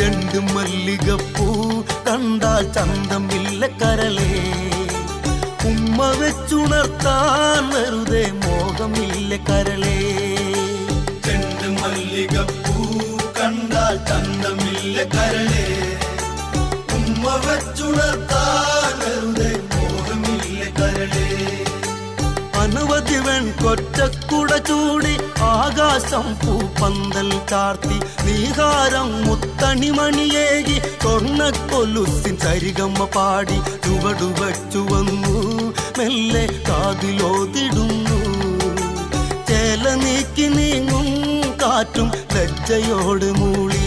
ചെണ്ടു മല്ലികപ്പൂ കണ്ടാൽ ചന്തമില്ല കരളേ, ഉമ്മ വെച്ചുണർത്താൻ വെറുതെ മോഹമില്ല കരളേ. ചെണ്ടു മല്ലികപ്പൂ കണ്ടാൽ ചന്തമില്ല കരളേ, ഉമ്മ വെച്ചുണർത്താൻ വെറുതെ മോഹമില്ല കരളേ. അനവധി വെൺകൊറ്റക്കുട ചൂടി ആകാശം പൂപ്പന്തൽ ചാർത്തി നീഹാരം മുത്തണിമണിയേകി സ്വർണ്ണക്കൊലുസിൻ സരിഗമ്മ പാടി ചുവടുവച്ചു വന്നു മെല്ലെ കാതിലോതിടുന്നു. ചേല നീക്കി നീങ്ങും കാറ്റും ലജ്ജയോട് മൂളി